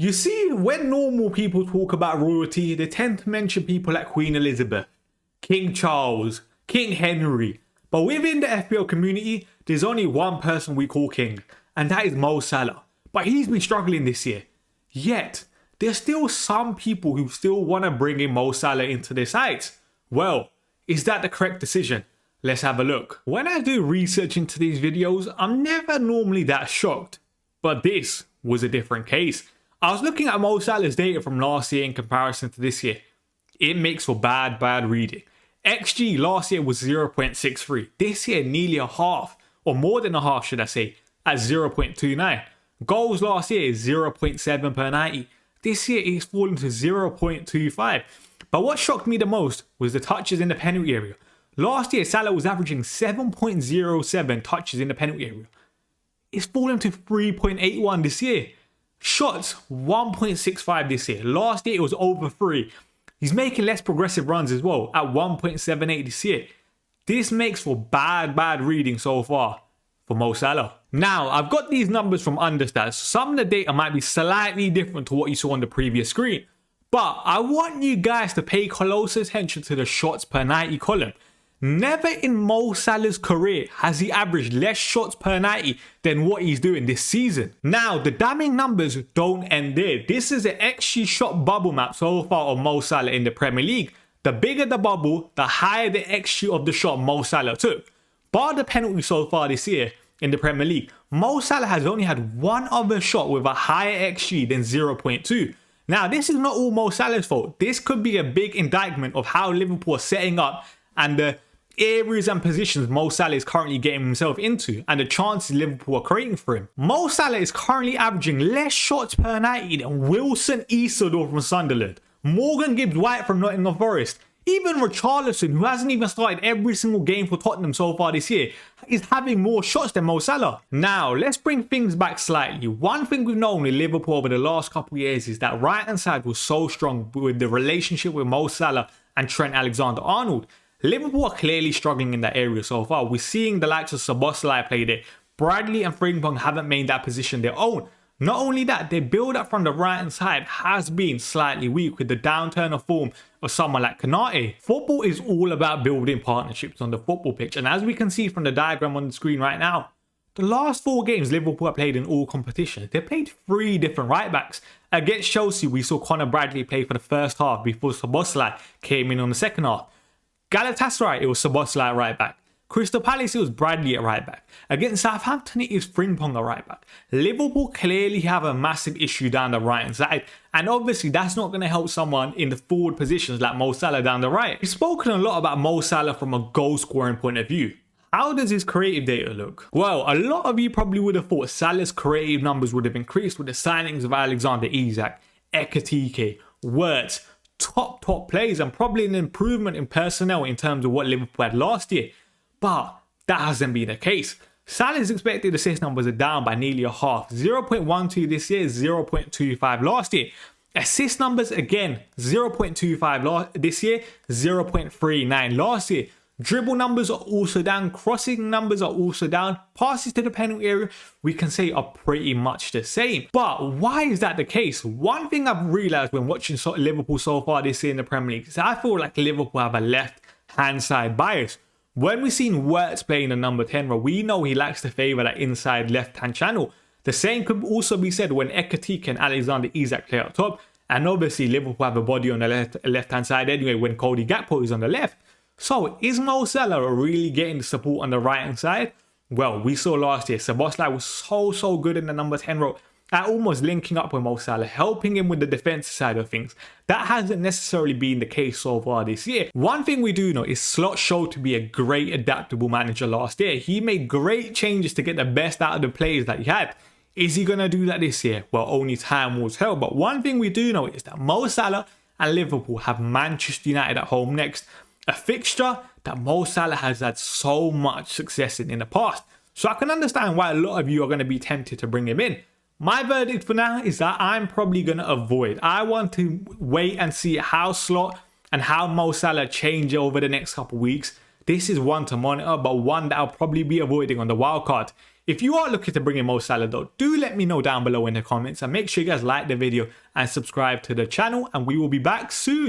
You see, when normal people talk about royalty, they tend to mention people like Queen Elizabeth, King Charles, King Henry. But within the FPL community, there's only one person we call king, and that is Mo Salah. But he's been struggling this year. Yet, there's still some people who still want to bring in Mo Salah into their sides. Well, is that the correct decision? Let's have a look. When I do research into these videos, I'm never normally that shocked. But this was a different case. I was looking at Mo Salah's data from last year in comparison to this year. It makes for bad reading. XG last year was 0.63. This year, nearly a half, or more than a half, should I say, at 0.29. Goals last year is 0.7 per 90. This year, it's fallen to 0.25. But what shocked me the most was the touches in the penalty area. Last year, Salah was averaging 7.07 touches in the penalty area. It's fallen to 3.81 this year. Shots, 1.65 this year. Last year, it was over 3. He's making less progressive runs as well at 1.78 this year. This makes for bad reading so far for Mo Salah. Now, I've got these numbers from Understats. Some of the data might be slightly different to what you saw on the previous screen. But I want you guys to pay close attention to the shots per 90 column. Never in Mo Salah's career has he averaged less shots per 90 than what he's doing this season. Now, the damning numbers don't end there. This is an XG shot bubble map so far of Mo Salah in the Premier League. The bigger the bubble, the higher the XG of the shot Mo Salah took. Bar the penalty so far this year in the Premier League, Mo Salah has only had one other shot with a higher XG than 0.2. Now, this is not all Mo Salah's fault. This could be a big indictment of how Liverpool are setting up and the areas and positions Mo Salah is currently getting himself into and the chances Liverpool are creating for him. Mo Salah is currently averaging less shots per 90 than Wilson Isidore from Sunderland, Morgan Gibbs-White from Nottingham Forest, even Richarlison, who hasn't even started every single game for Tottenham so far this year, is having more shots than Mo Salah. Now, let's bring things back slightly. One thing we've known in Liverpool over the last couple of years is that right-hand side was so strong with the relationship with Mo Salah and Trent Alexander-Arnold. Liverpool are clearly struggling in that area so far. We're seeing the likes of Szoboszlai play there. Bradley and Frimpong haven't made that position their own. Not only that, their build-up from the right-hand side has been slightly weak with the downturn of form of someone like Konate. Football is all about building partnerships on the football pitch, and as we can see from the diagram on the screen right now, the last 4 games Liverpool have played in all competitions, they played 3 different right-backs. Against Chelsea, we saw Conor Bradley play for the first half before Szoboszlai came in on the second half. Galatasaray, it was Szoboszlai at right back. Crystal Palace, it was Bradley at right back. Against Southampton, it is Frimpong at right back. Liverpool clearly have a massive issue down the right hand side, and obviously that's not going to help someone in the forward positions like Mo Salah down the right. We've spoken a lot about Mo Salah from a goal scoring point of view. How does his creative data look? Well, a lot of you probably would have thought Salah's creative numbers would have increased with the signings of Alexander Isak, Ekitike, Wirtz, top plays, and probably an improvement in personnel in terms of what Liverpool had last year. But that hasn't been the case. Salah's expected assist numbers are down by nearly a half. 0.12 this year, 0.25 last year. Assist numbers again, 0.25 this year, 0.39 last year. Dribble numbers are also down. Crossing numbers are also down. Passes to the penalty area, we can say, are pretty much the same. But why is that the case? One thing I've realised when watching Liverpool so far this year in the Premier League is I feel like Liverpool have a left-hand side bias. When we've seen Wirtz playing the number 10 role, we know he likes to favour that inside left-hand channel. The same could also be said when Ekitike and Alexander Isak play up top. And obviously Liverpool have a body on the left-hand side anyway when Cody Gakpo is on the left. So, is Mo Salah really getting the support on the right-hand side? Well, we saw last year, Szoboszlai was so good in the number 10 role at almost linking up with Mo Salah, helping him with the defensive side of things. That hasn't necessarily been the case so far this year. One thing we do know is Slot showed to be a great adaptable manager last year. He made great changes to get the best out of the players that he had. Is he going to do that this year? Well, only time will tell. But one thing we do know is that Mo Salah and Liverpool have Manchester United at home next. A fixture that Mo Salah has had so much success in the past. So I can understand why a lot of you are going to be tempted to bring him in. My verdict for now is that I'm probably going to avoid. I want to wait and see how Slot and how Mo Salah change over the next couple of weeks. This is one to monitor, but one that I'll probably be avoiding on the wildcard. If you are looking to bring in Mo Salah though, do let me know down below in the comments, and make sure you guys like the video and subscribe to the channel, and we will be back soon.